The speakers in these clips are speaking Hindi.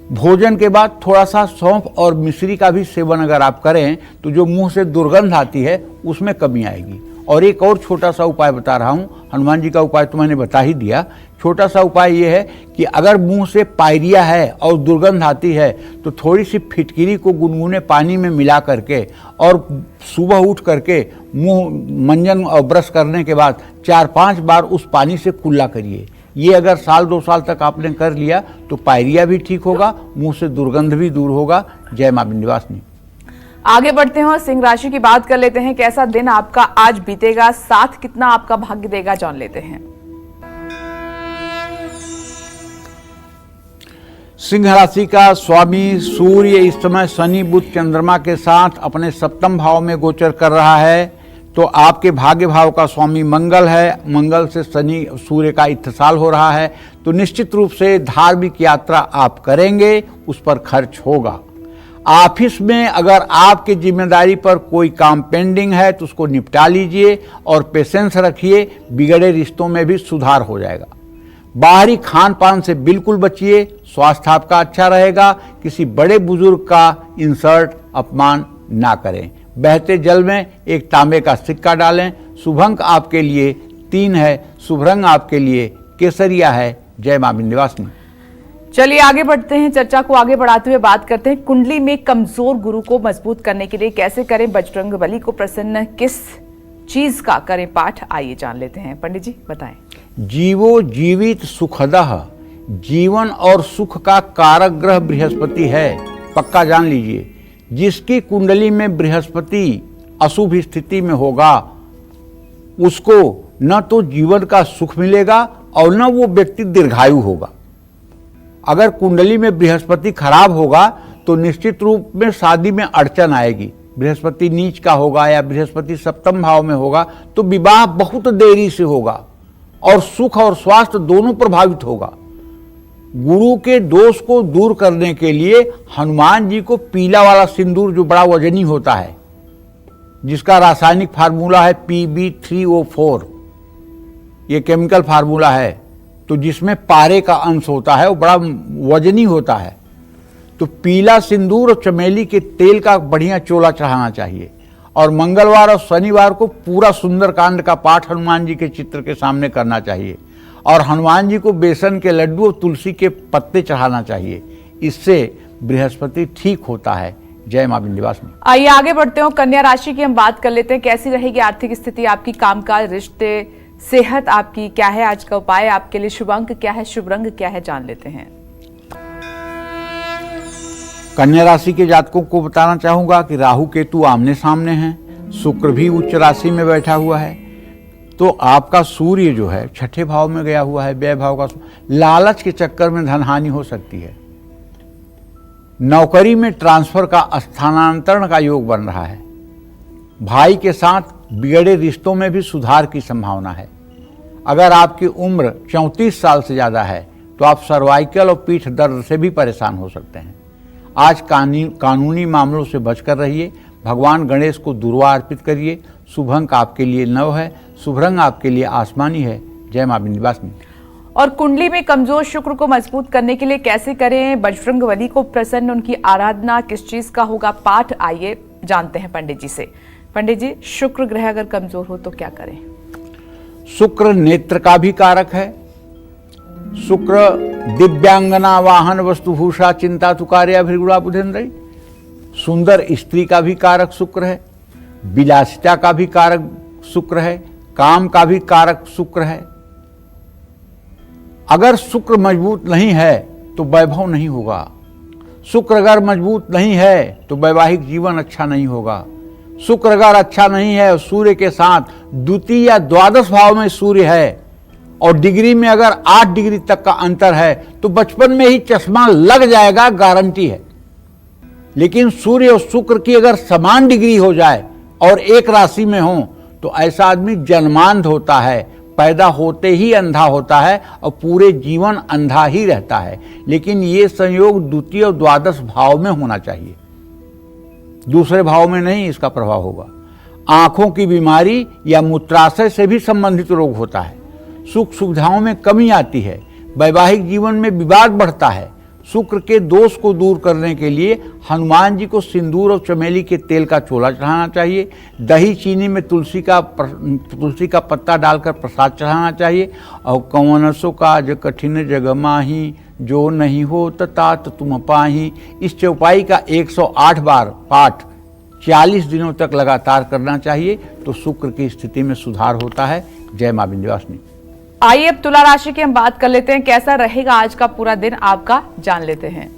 भोजन के बाद थोड़ा सा सौंफ और मिश्री का भी सेवन अगर आप करें तो जो मुंह से दुर्गंध आती है उसमें कमी आएगी। और एक और छोटा सा उपाय बता रहा हूँ, हनुमान जी का उपाय तो मैंने बता ही दिया। छोटा सा उपाय ये है कि अगर मुंह से पायरिया है और दुर्गंध आती है तो थोड़ी सी फिटकिरी को गुनगुने पानी में मिला करके और सुबह उठ करके मुंह मंजन और ब्रश करने के बाद 4-5 बार उस पानी से कुल्ला करिए। ये अगर 1-2 साल तक आपने कर लिया तो पायरिया भी ठीक होगा, मुंह से दुर्गंध भी दूर होगा। जय मां विंध्यवासिनी। आगे बढ़ते हैं और सिंह राशि की बात कर लेते हैं। कैसा दिन आपका आज बीतेगा, साथ कितना आपका भाग्य देगा, जान लेते हैं। सिंह राशि का स्वामी सूर्य इस समय शनि बुध चंद्रमा के साथ अपने सप्तम भाव में गोचर कर रहा है। तो आपके भाग्य भाव का स्वामी मंगल है। मंगल से शनि सूर्य का इत्तेसाल हो रहा है। तो निश्चित रूप से धार्मिक यात्रा आप करेंगे, उस पर खर्च होगा। ऑफिस में अगर आपकी जिम्मेदारी पर कोई काम पेंडिंग है तो उसको निपटा लीजिए और पेशेंस रखिए, बिगड़े रिश्तों में भी सुधार हो जाएगा। बाहरी खान पान से बिल्कुल बचिए, स्वास्थ्य आपका अच्छा रहेगा। किसी बड़े बुजुर्ग का इंसल्ट अपमान ना करें। बहते जल में एक तांबे का सिक्का डालें। शुभ अंक आपके लिए 3 है, शुभ रंग आपके लिए केसरिया है। जय मां विंध्यवासिनी। चलिए आगे बढ़ते हैं, चर्चा को आगे बढ़ाते हुए बात करते हैं कुंडली में कमजोर गुरु को मजबूत करने के लिए कैसे करें बजरंग बली को प्रसन्न, किस चीज का करें पाठ, आइए जान लेते हैं। पंडित जी बताएं। जीवो जीवित सुखदः, जीवन और सुख का कारक ग्रह बृहस्पति है, पक्का जान लीजिए। जिसकी कुंडली में बृहस्पति अशुभ स्थिति में होगा उसको न तो जीवन का सुख मिलेगा और न वो व्यक्ति दीर्घायु होगा। अगर कुंडली में बृहस्पति खराब होगा तो निश्चित रूप में शादी में अड़चन आएगी। बृहस्पति नीच का होगा या बृहस्पति सप्तम भाव में होगा तो विवाह बहुत देरी से होगा और सुख और स्वास्थ्य दोनों प्रभावित होगा। गुरु के दोष को दूर करने के लिए हनुमान जी को पीला वाला सिंदूर जो बड़ा वजनी होता है, जिसका रासायनिक फार्मूला है Pb3O4, ये केमिकल फार्मूला है, तो जिसमें पारे का अंश होता है, वो बड़ा वजनी होता है। तो पीला सिंदूर और चमेली के तेल का बढ़िया चोला चढ़ाना चाहिए। और मंगलवार और शनिवार को पूरा सुंदरकांड का पाठ हनुमान जी के चित्र के सामने करना चाहिए। और हनुमान जी को बेसन के लड्डू और तुलसी के पत्ते चढ़ाना चाहिए। इससे बृहस्पति ठीक होता है। जय मां विंध्यवासिनी। आइए आगे बढ़ते हैं, कन्या राशि की हम बात कर लेते हैं। कैसी रहेगी आर्थिक स्थिति आपकी, कामकाज, रिश्ते, सेहत आपकी क्या है, आज का उपाय आपके लिए, शुभ अंक क्या है, शुभ रंग क्या है, जान लेते हैं। कन्या राशि के जातकों को बताना चाहूंगा कि राहु केतु आमने सामने हैं, शुक्र भी उच्च राशि में बैठा हुआ है। तो आपका सूर्य जो है 6ठे भाव में गया हुआ है, व्यय भाव का। लालच के चक्कर में धन हानि हो सकती है। नौकरी में ट्रांसफर का, स्थानांतरण का योग बन रहा है। भाई के साथ बिगड़े रिश्तों में भी सुधार की संभावना है। अगर आपकी उम्र 34 साल से ज़्यादा है तो आप सर्वाइकल और पीठ दर्द से भी परेशान हो सकते हैं। आज कानूनी मामलों से बचकर रहिए। भगवान गणेश को दुर्वा अर्पित करिए। शुभ अंक आपके लिए 9 है, शुभ रंग आपके लिए आसमानी है। जय मां विंध्यवासिनी। और कुंडली में कमजोर शुक्र को मजबूत करने के लिए कैसे करें बजरंग बली को प्रसन्न, उनकी आराधना, किस चीज का होगा पाठ, आइए जानते हैं पंडित जी से। पंडित जी, शुक्र ग्रह अगर कमजोर हो तो क्या करें? शुक्र नेत्र का भी कारक है। शुक्र दिव्यांगना वाहन वस्तुभूषा चिंता तुकार्या भृगुड़ा बुधेन्द्र, सुंदर स्त्री का भी कारक शुक्र है। विलासिता का भी कारक शुक्र है। काम का भी कारक शुक्र है। अगर शुक्र मजबूत नहीं है तो वैभव नहीं होगा। शुक्र अगर मजबूत नहीं है तो वैवाहिक जीवन अच्छा नहीं होगा। शुक्र अगर अच्छा नहीं है और सूर्य के साथ द्वितीय या द्वादश भाव में सूर्य है और डिग्री में अगर 8 डिग्री तक का अंतर है तो बचपन में ही चश्मा लग जाएगा, गारंटी है। लेकिन सूर्य और शुक्र की अगर समान डिग्री हो जाए और एक राशि में हो तो ऐसा आदमी जन्मांध होता है, पैदा होते ही अंधा होता है और पूरे जीवन अंधा ही रहता है। लेकिन ये संयोग द्वितीय और द्वादश भाव में होना चाहिए, दूसरे भाव में नहीं इसका प्रभाव होगा। आंखों की बीमारी या मूत्राशय से भी संबंधित रोग होता है। सुख सुविधाओं में कमी आती है। वैवाहिक जीवन में विवाद बढ़ता है। शुक्र के दोष को दूर करने के लिए हनुमान जी को सिंदूर और चमेली के तेल का चोला चढ़ाना चाहिए। दही चीनी में तुलसी का पत्ता डालकर प्रसाद चढ़ाना चाहिए। और कौन सो काज कठिन जग माही, जो नहीं हो तात तुम पाही, इस चौपाई का 108 बार पाठ 40 दिनों तक लगातार करना चाहिए, तो शुक्र की स्थिति में सुधार होता है। जय मां विंध्यवासिनी। आइए अब तुला राशि की हम बात कर लेते हैं, कैसा रहेगा आज का पूरा दिन आपका, जान लेते हैं।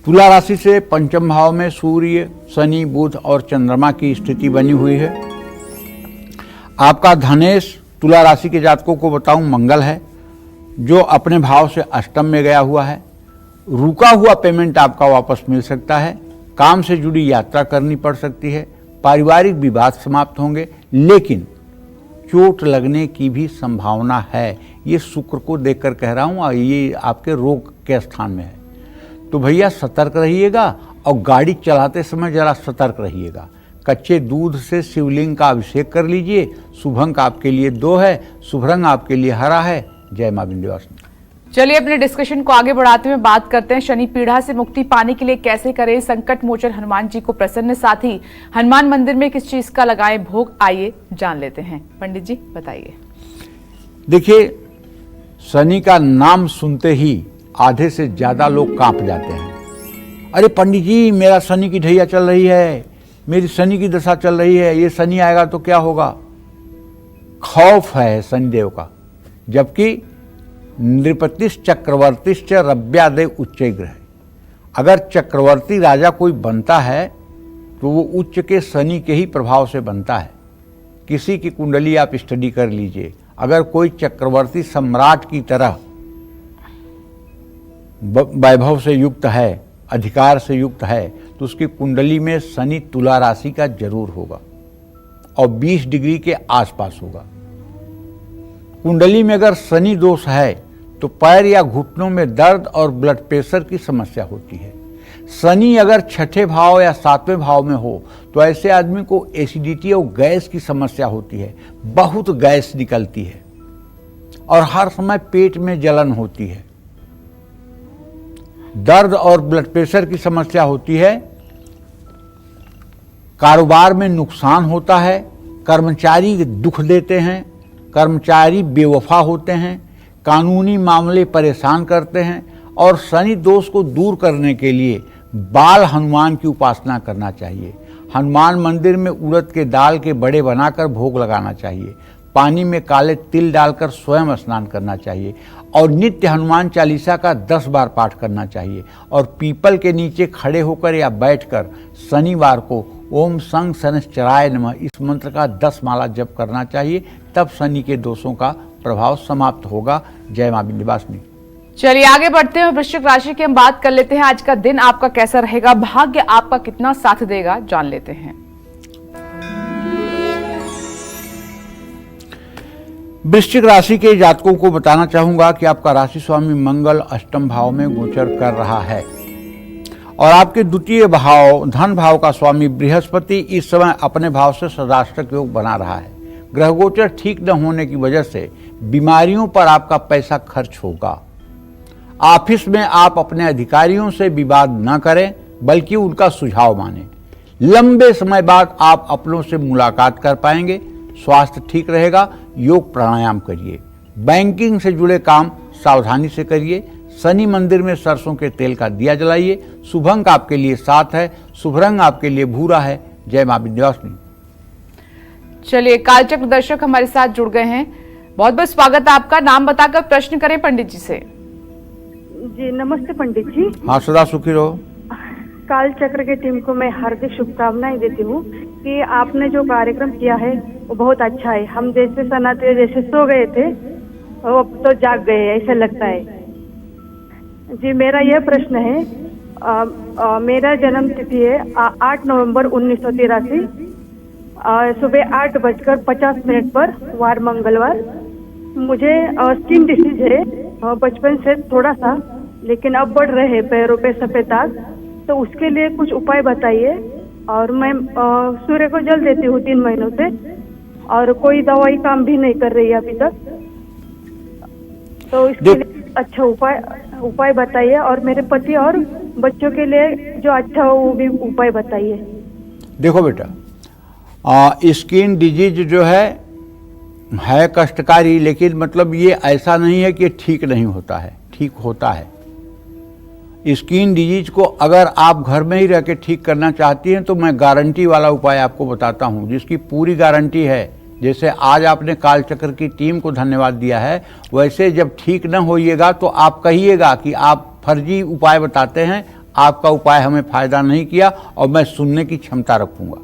तुला राशि से पंचम भाव में सूर्य, शनि, बुध और चंद्रमा की स्थिति बनी हुई है। आपका धनेश तुला राशि के जातकों को बताऊं मंगल है, जो अपने भाव से अष्टम में गया हुआ है। रुका हुआ पेमेंट आपका वापस मिल सकता है। काम से जुड़ी यात्रा करनी पड़ सकती है। पारिवारिक विवाद समाप्त होंगे, लेकिन चोट लगने की भी संभावना है। ये शुक्र को देखकर कह रहा हूँ, ये आपके रोग के स्थान में है। तो भैया सतर्क रहिएगा और गाड़ी चलाते समय जरा सतर्क रहिएगा। कच्चे दूध से शिवलिंग का अभिषेक कर लीजिए। शुभ अंक आपके लिए 2 है, शुभ रंग आपके लिए हरा है। जय मां विंध्यवासिनी। चलिए अपने डिस्कशन को आगे बढ़ाते हुए बात करते हैं शनि पीड़ा से मुक्ति पाने के लिए कैसे करें संकट मोचन हनुमान जी को प्रसन्न, साथ ही हनुमान मंदिर में किस चीज का लगाएं भोग, आइए जान लेते हैं। पंडित जी बताइए। देखिए, शनि का नाम सुनते ही आधे से ज्यादा लोग कांप जाते हैं। अरे पंडित जी, मेरा शनि की ढैया चल रही है, मेरी शनि की दशा चल रही है, ये शनि आएगा तो क्या होगा। खौफ है शनिदेव का, जबकि नृपतिश्च चक्रवर्तिश्च रव्यादेव उच्च ग्रह। अगर चक्रवर्ती राजा कोई बनता है तो वो उच्च के शनि के ही प्रभाव से बनता है। किसी की कुंडली आप स्टडी कर लीजिए, अगर कोई चक्रवर्ती सम्राट की तरह वैभव से युक्त है, अधिकार से युक्त है, तो उसकी कुंडली में शनि तुला राशि का जरूर होगा और 20 डिग्री के आसपास होगा। कुंडली में अगर शनि दोष है तो पैर या घुटनों में दर्द और ब्लड प्रेशर की समस्या होती है। शनि अगर छठे भाव या 7वें भाव में हो तो ऐसे आदमी को एसिडिटी और गैस की समस्या होती है। बहुत गैस निकलती है और हर समय पेट में जलन होती है। दर्द और ब्लड प्रेशर की समस्या होती है। कारोबार में नुकसान होता है। कर्मचारी दुख देते हैं, कर्मचारी बेवफा होते हैं, कानूनी मामले परेशान करते हैं। और शनि दोष को दूर करने के लिए बाल हनुमान की उपासना करना चाहिए। हनुमान मंदिर में उड़द के दाल के बड़े बनाकर भोग लगाना चाहिए। पानी में काले तिल डालकर स्वयं स्नान करना चाहिए और नित्य हनुमान चालीसा का 10 बार पाठ करना चाहिए। और पीपल के नीचे खड़े होकर या बैठकर शनिवार को ओम संग शनिश्चराय नमः इस मंत्र का 10 माला जप करना चाहिए, तब शनि के दोषों का प्रभाव समाप्त होगा। जय मां विंध्यवासिनी। चलिए आगे बढ़ते हैं, वृश्चिक राशि की हम बात कर लेते हैं। आज का दिन आपका कैसा रहेगा, भाग्य आपका कितना साथ देगा, जान लेते हैं। वृश्चिक राशि के जातकों को बताना चाहूंगा कि आपका राशि स्वामी मंगल अष्टम भाव में गोचर कर रहा है और आपके द्वितीय भाव धन भाव का स्वामी बृहस्पति इस समय अपने भाव से सदाष्टक योग बना रहा है। ग्रह गोचर ठीक न होने की वजह से बीमारियों पर आपका पैसा खर्च होगा। ऑफिस में आप अपने अधिकारियों से विवाद न करें, बल्कि उनका सुझाव मानें। लंबे समय बाद आप अपनों से मुलाकात कर पाएंगे। स्वास्थ्य ठीक रहेगा। योग प्राणायाम करिए। बैंकिंग से जुड़े काम सावधानी से करिए। शनि मंदिर में सरसों के तेल का दिया जलाइए। शुभ अंक आपके लिए 7 है, शुभ रंग आपके लिए भूरा है। जय मां विंध्यवासिनी। चलिए कालचक्र दर्शक हमारे साथ जुड़ गए हैं, बहुत बहुत स्वागत है आपका। नाम बताकर प्रश्न करें पंडित जी से। जी नमस्ते पंडित जी। हाँ, सदा सुखी रहो। काल चक्र की टीम को मैं हार्दिक शुभकामनाएं देती हूँ कि आपने जो कार्यक्रम किया है वो बहुत अच्छा है। हम जैसे सनाते जैसे सो गए थे वो अब तो जाग गए, ऐसा लगता है। जी मेरा यह प्रश्न है, मेरा जन्म तिथि है 8 नवंबर 1983, सुबह 8:50 पर, वार मंगलवार। मुझे स्किन डिसीज है बचपन से थोड़ा सा, लेकिन अब बढ़ रहे हैं पैरों पे सफेद दाग, तो उसके लिए कुछ उपाय बताइए। और मैं सूर्य को जल देती हूँ 3 महीनों से और कोई दवाई काम भी नहीं कर रही है अभी तक। तो इसके लिए अच्छा उपाय बताइए, और मेरे पति और बच्चों के लिए जो अच्छा हो वो भी उपाय बताइए। देखो बेटा, स्किन डिजीज जो है कष्टकारी, लेकिन मतलब ये ऐसा नहीं है कि ठीक नहीं होता है, ठीक होता है। स्किन डिजीज को अगर आप घर में ही रह के ठीक करना चाहती हैं तो मैं गारंटी वाला उपाय आपको बताता हूं, जिसकी पूरी गारंटी है। जैसे आज आपने कालचक्र की टीम को धन्यवाद दिया है, वैसे जब ठीक न होइएगा तो आप कहिएगा कि आप फर्जी उपाय बताते हैं, आपका उपाय हमें फायदा नहीं किया, और मैं सुनने की क्षमता रखूंगा।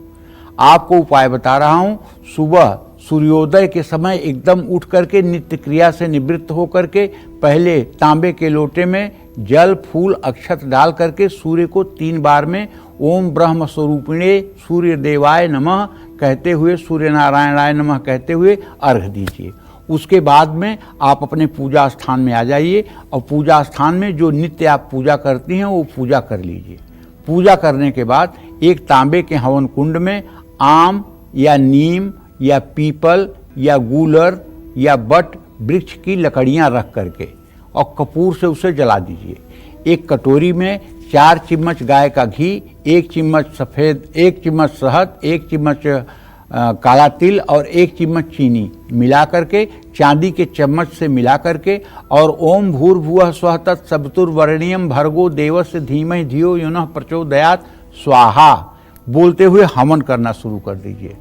आपको उपाय बता रहा हूं। सुबह सूर्योदय के समय एकदम उठ करके नित्य क्रिया से निवृत्त होकर के पहले तांबे के लोटे में जल, फूल, अक्षत डाल करके सूर्य को 3 बार में ओम ब्रह्म स्वरूपिणे सूर्य देवाय नमः कहते हुए, सूर्य नारायणाय नमः कहते हुए अर्घ दीजिए। उसके बाद में आप अपने पूजा स्थान में आ जाइए, और पूजा स्थान में जो नित्य आप पूजा करती हैं वो पूजा कर लीजिए। पूजा करने के बाद एक तांबे के हवन कुंड में आम या नीम या पीपल या गूलर या बट वृक्ष की लकड़ियां रख करके और कपूर से उसे जला दीजिए। एक कटोरी में 4 चम्मच गाय का घी, 1 चम्मच सफ़ेद, 1 चम्मच शहद, 1 चम्मच काला तिल और 1 चम्मच चीनी मिला करके, चांदी के चम्मच से मिला करके, और ओम भूर्भुवः स्वः तत्सवितुर्वरेण्यं भर्गो देवस्य धीमहि धियो यो नः प्रचोदयात् स्वाहा बोलते हुए हवन करना शुरू कर दीजिए।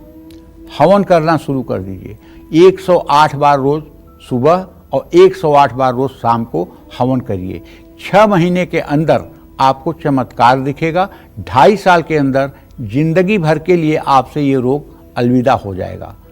हवन करना शुरू कर दीजिए। 108 बार रोज सुबह और 108 बार रोज शाम को हवन करिए। 6 महीने के अंदर आपको चमत्कार दिखेगा। 2.5 साल के अंदर जिंदगी भर के लिए आपसे ये रोग अलविदा हो जाएगा।